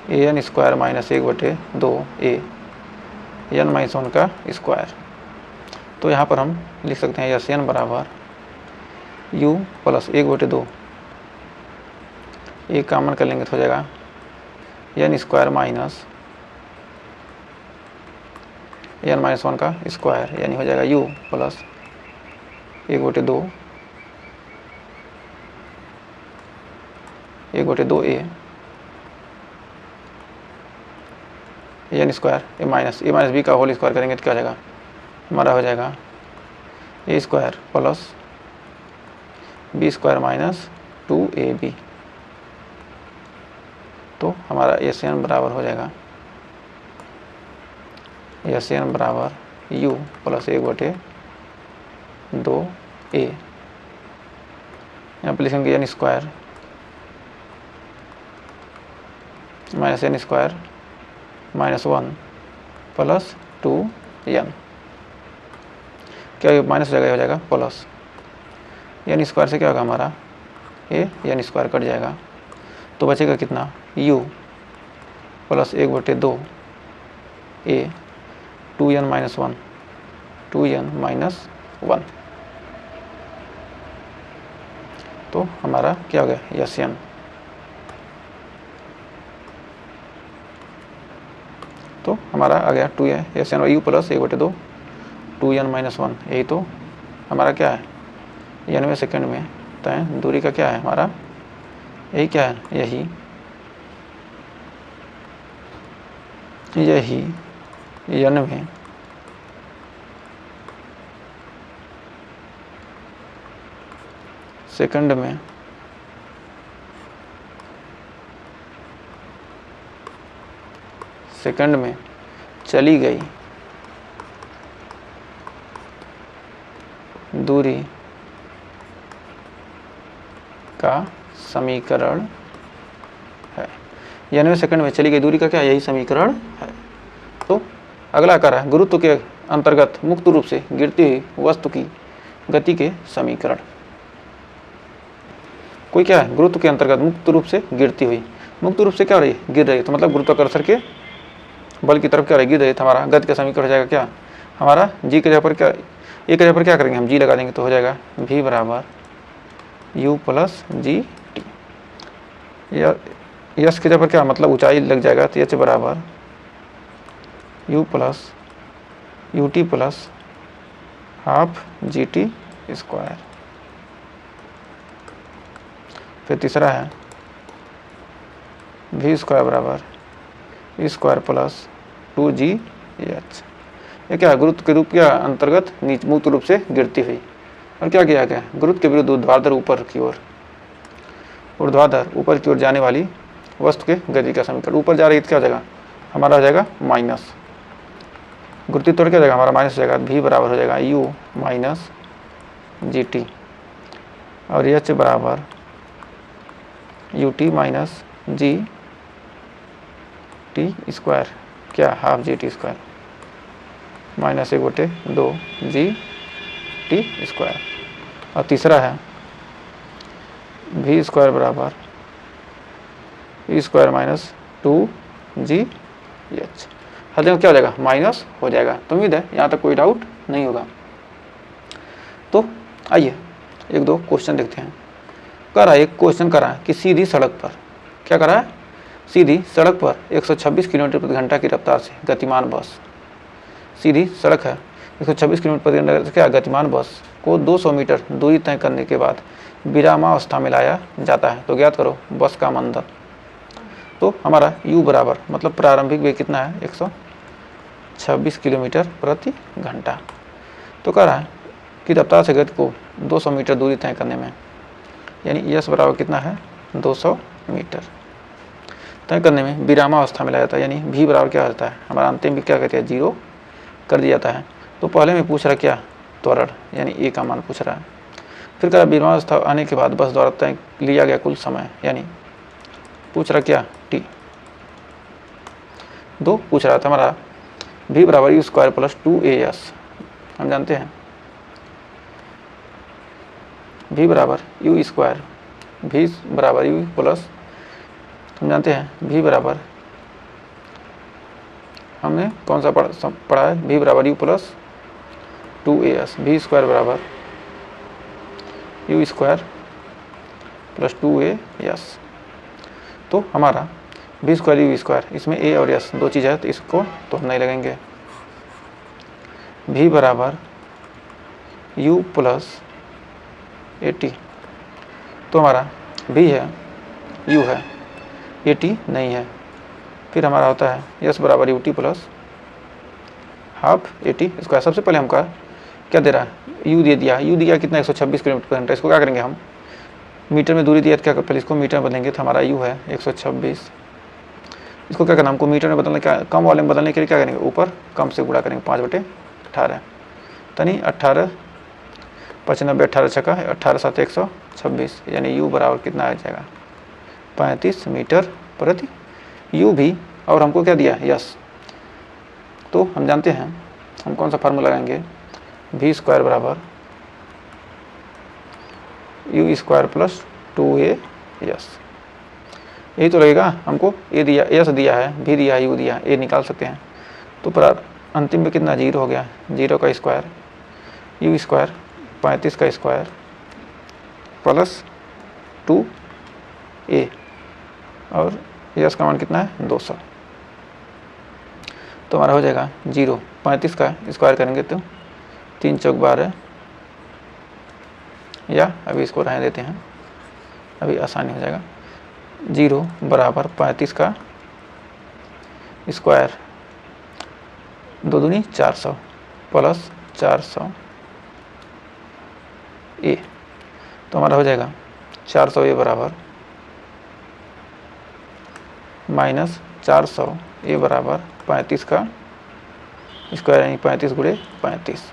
an square minus 1/2 a n minus 1 का स्क्वायर। तो यहाँ पर हम लिख सकते हैं Sn बराबर u प्लस 1/2 ए कॉमन कर लेंगे तो हो जाएगा n square minus n minus 1 का स्क्वायर, यानी हो जाएगा u plus 1/2 a n square a minus b का होल स्क्वायर करेंगे तो क्या हो जाएगा, हमारा हो जाएगा a square plus b square minus 2ab। तो हमारा Sn बराबर हो जाएगा Sn बराबर u प्लस 1/2 ए, यहाँ पर लिखेंगे n square minus n square minus 1 plus 2n, क्या माइनस हो जाएगा, हो जाएगा प्लस n स्क्वायर से क्या होगा हमारा ए n स्क्वायर कट जाएगा तो बचेगा कितना u प्लस 1/2 ए 2n माइनस 1 तो हमारा क्या हो गया Sn। तो हमारा आ गया 2 Sn u plus 1/2 2n minus 1, यही तो हमारा क्या है 90 सेकेंड में तय दूरी का क्या है हमारा, यही क्या है, यही 90 सेकंड में चली गई दूरी का समीकरण है। 90 सेकंड में चली गई दूरी का क्या, यही समीकरण है। तो अगला क्या है, गुरुत्व के अंतर्गत मुक्त रूप से गिरती हुई वस्तु की गति के समीकरण। कोई क्या है, गुरुत्व के अंतर्गत मुक्त रूप से गिरती हुई, मुक्त रूप से क्या हो रही है, गिर रही है, तो मतलब गुरुत्वाकर्षण के बल की तरफ क्या रही, गिर रही है, तो हमारा गति का समीकरण हो जाएगा क्या, हमारा जी के जगह पर क्या, ए के जगह पर क्या करेंगे हम जी लगा देंगे तो हो जाएगा v बराबर u plus G T, yes के जगह पर क्या मतलब ऊंचाई लग जाएगा तो h बराबर u plus U T plus half g t square. फिर तीसरा है v स्क्वायर बराबर e square plus 2g h, ये क्या गुरुत्व के रूप के अंतर्गत नीचे मुक्त रूप से गिरती हुई, और क्या किया गया, गुरुत्व के विरुद्ध ऊर्ध्वाधर ऊपर की ओर जाने वाली वस्तु के गति का समीकरण। ऊपर जा रही है तो क्या हो जाएगा, हमारा हो जाएगा माइनस, गुरुत्व तोड़ क्या हो जाएगा हमारा माइनस हो जाएगा, v बराबर हो जाएगा u माइनस जी टी, और h बराबर u t minus g t square, क्या half g t square minus 1/2 g t square. और तीसरा है v स्क्वायर बराबर e square minus 2g h, हर जगह क्या हो जाएगा माइनस हो जाएगा। तो उम्मीद है यहाँ तक कोई डाउट नहीं होगा। तो आइए एक दो क्वेश्चन देखते हैं। करा एक क्वेश्चन करा कि सीधी सड़क पर क्या करा है, सीधी सड़क पर 126 किलोमीटर प्रति घंटा की रफ्तार से गतिमान बस, सीधी सड़क है 126 किलोमीटर प्रति घंटा से क्या गतिमान बस को 200 मीटर दूरी तय करने के बाद विरामावस्था में लाया जाता है, तो ज्ञात करो बस का मंदन। तो हमारा u बराबर मतलब प्रारंभिक वेग कितना है 126 किलोमीटर प्रति घंटा, तो कह रहा है कि रफ्तार से गति को 200 मीटर दूरी तय करने में, यानी s बराबर कितना है 200 मीटर तय करने में विरामावस्था में लाया जाता है, यानी v बराबर क्या होता है हमारा अंतिम भी क्या कहते हैं 0 कर दिया जाता है। तो पहले में पूछ रहा क्या त्वरण, यानी a का मान पूछ रहा है। फिर कह रहा विरामावस्था आने के बाद बस द्वारा तय लिया गया कुल समय, यानी पूछ रहा क्या t। दो पूछ रहा था हमारा v बराबर यू स्क्वायर प्लस 2as, हम जानते हैं v बराबर यू स्क्वायर, v बराबर यू प्लस, हम जानते हैं v बराबर, हमने कौन सा पढ़ा है, v बराबर you plus 2as, v square बराबर यू स्क्वायर प्लस 2as। तो हमारा v स्क्वायर यू स्क्वायर, इसमें a और s दो चीज़ है तो इसको तो हम नहीं लगेंगे। v बराबर u प्लस 80, तो हमारा v है, u है, 80 नहीं है। फिर हमारा होता है s बराबर ut प्लस हाफ 80 स्क्वायर। सबसे पहले हमका क्या दे रहा है, u दे दिया, u दिया कितना 126 किलोमीटर पर घंटा। इसको क्या करेंगे हम, मीटर में दूरी दिया तो क्या पहले इसको मीटर में बदलेंगे तो हमारा u है 126। इसको क्या करना, हमको मीटर में बदलने, क्या कम वाले में बदलने के लिए क्या करेंगे, ऊपर कम से गुणा करेंगे 5/18, तनी 18 95 18 छका 18 7 126, यानी u बराबर कितना आ जाएगा 35 मीटर प्रति u भी। और हमको क्या दिया यस, तो हम जानते हैं हम कौन सा फार्मूला लगाएंगे, v स्क्वायर बराबर यू स्क्वायर प्लस 2as, यही तो लगेगा हमको। a दिया, s दिया है, v दिया है, u दिया है, a निकाल सकते हैं। तो पर अंतिम में कितना 0 हो गया, 0 का स्क्वायर यू स्क्वायर 35 का स्क्वायर प्लस 2a, और s का मान कितना है 200। तो हमारा हो जाएगा 0, 35 का स्क्वायर करेंगे तो 3 चौक 12, या अभी इसको रहने देते हैं, अभी आसानी हो जाएगा। 0 बराबर 35 का स्क्वायर 2 दूनी 400 प्लस 400 ए, तो हमारा हो जाएगा 400 ए बराबर माइनस 400 ए बराबर 35 का स्क्वायर, यानी 35 गुणे 35।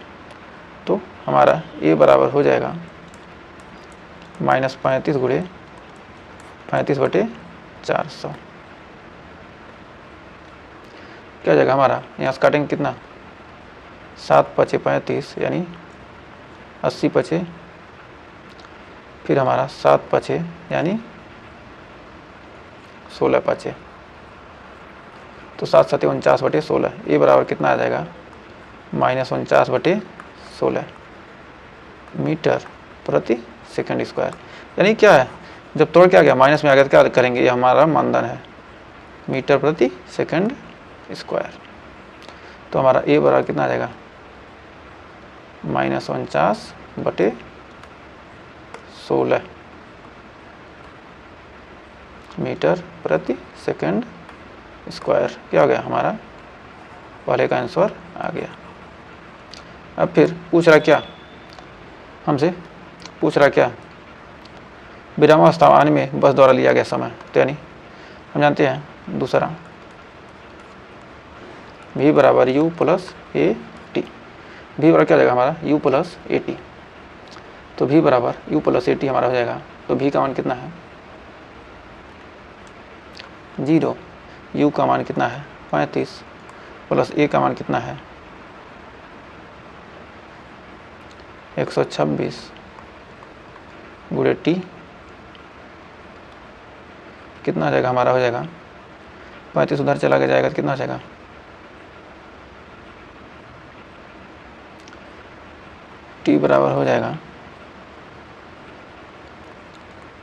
तो हमारा ए बराबर हो जाएगा माइनस 35 गुणे 35/400। क्या जाएगा हमारा, यहाँ से काटेंगे कितना 7 × 5 = 35, यानी 80 × फिर हमारा 7 × 5 यानी 16 × 5, तो 7 7 49/16। ए बराबर कितना आ जाएगा माइनस 49/16 मीटर प्रति सेकंड स्क्वायर। यानी क्या है, जब तोड़ के आ गया माइनस में आ गया तो क्या करेंगे, ये हमारा मानदंड है मीटर प्रति सेकंड स्क्वायर। तो हमारा ए बराबर कितना आ जाएगा माइनस 49/16 मीटर प्रति सेकंड स्क्वायर। क्या हो गया हमारा, पहले का आंसर आ गया। अब फिर पूछ रहा क्या, हमसे पूछ रहा क्या, विरामावस्था आने में बस द्वारा लिया गया समय, तो यानी हम जानते हैं दूसरा v बराबर u plus A T, v बराबर क्या हो जाएगा हमारा u प्लस ए टी। तो v बराबर u प्लस ए टी हमारा हो जाएगा। तो v का मान कितना है 0, u का मान कितना है 35, प्लस a का मान कितना है 126 गुणे t, कितना हो जाएगा हमारा, हो जाएगा 35 उधर चला के जाएगा तो कितना हो जाएगा t बराबर हो जाएगा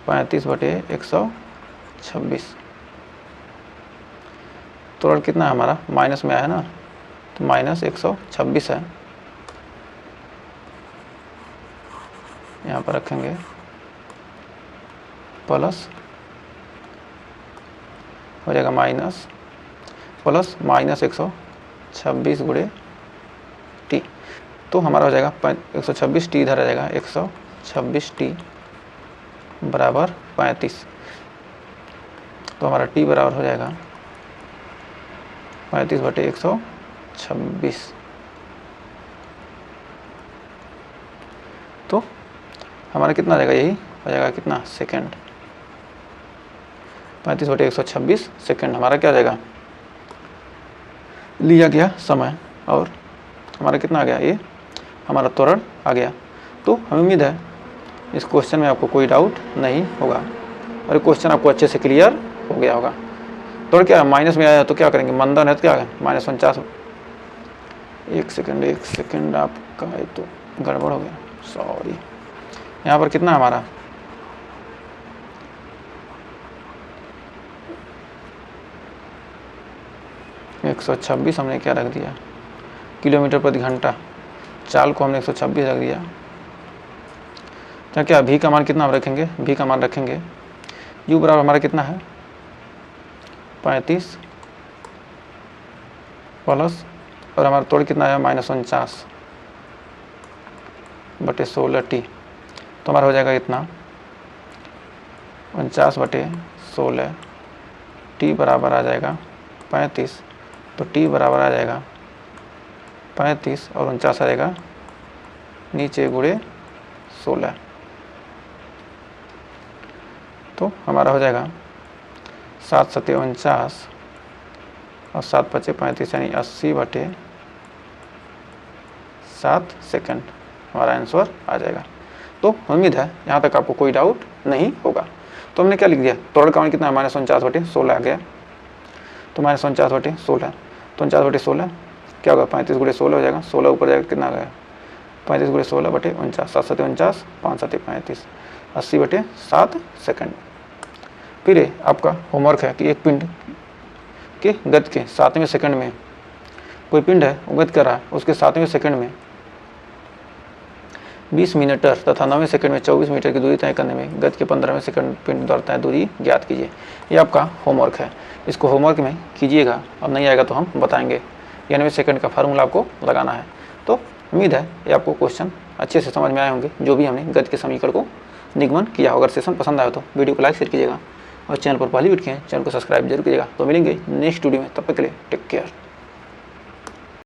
35/126। तो कितना है हमारा, माइनस में आया है ना, तो माइनस 126 है, यहाँ पर रखेंगे, प्लस हो जाएगा माइनस प्लस माइनस 126 गुणे टी। तो हमारा हो जाएगा 126 टी, इधर आ जाएगा 126 टी बराबर 35। तो हमारा टी बराबर हो जाएगा 35/126। तो हमारा कितना आ जाएगा, यही हो जाएगा कितना सेकंड, 35/126 सेकंड हमारा क्या आ जाएगा लिया गया समय और हमारा कितना आ गया, ये हमारा त्वरण आ गया। तो हमें उम्मीद है इस क्वेश्चन में आपको कोई डाउट नहीं होगा और क्वेश्चन आपको अच्छे से क्लियर हो गया होगा। त्वरण क्या है, माइनस में आया तो क्या करेंगे, मंदन है तो क्या है -49। एक सेकंड आपका है तो गड़बड़ हो गया, सॉरी। यहाँ पर कितना हमारा -126 हमने क्या रख दिया, किलोमीटर प्रति घंटा। चाल को हमने 126 रख दिया। तो क्या भी का मान कितना हम रखेंगे, भी का मान रखेंगे u बराबर हमारा कितना है 35 प्लस और हमारा त्वरण कितना है -49 बटे 16t। तो हमारा हो जाएगा इतना 49 बटे 16, t बराबर आ जाएगा 35। तो t बराबर आ जाएगा 35 और 49 आ जाएगा नीचे गुणे 16। तो हमारा हो जाएगा 7 सत्ते 49 और 7 पचे 35 यानी 80 बटे 7 सेकंड हमारा आंसर आ जाएगा। तो उम्मीद है यहाँ तक आपको कोई डाउट नहीं होगा। तो हमने क्या लिख दिया, त्वरण का मान कितना है -49 बटे 16 आ गया। तो -49 बटे 16, तो 49 बटे 16 क्या होगा 35 गुणे 16 हो जाएगा। 16 ऊपर जाएगा कितना आ गया 35 गुणे 16 बटे 49, 7 सत्ते 49, 5 सत्ते 35, 80 बटे 7 सेकंड। फिर आपका होमवर्क है कि एक पिंड के गति के 7वें सेकंड में, कोई पिंड है वो गति कर रहा है, उसके 7वें सेकंड में 20 मीटर तथा 9वें सेकंड में 24 मीटर की दूरी तय करने में गति के 15वें सेकंड पिंड दौड़ता है, दूरी ज्ञात कीजिए। ये आपका होमवर्क है, इसको होमवर्क में कीजिएगा। अब नहीं आएगा तो हम बताएंगे। 91 सेकंड का फार्मूला आपको लगाना है। तो उम्मीद है ये आपको क्वेश्चन अच्छे से समझ में आए होंगे, जो भी हमने गति के समीकरण को निगमन किया। अगर सेशन पसंद आया तो वीडियो को लाइक शेयर कीजिएगा और चैनल पर पहली वीडियो चैनल को सब्सक्राइब जरूर कीजिएगा। तो मिलेंगे नेक्स्ट वीडियो में, तब तक के लिए टेक केयर।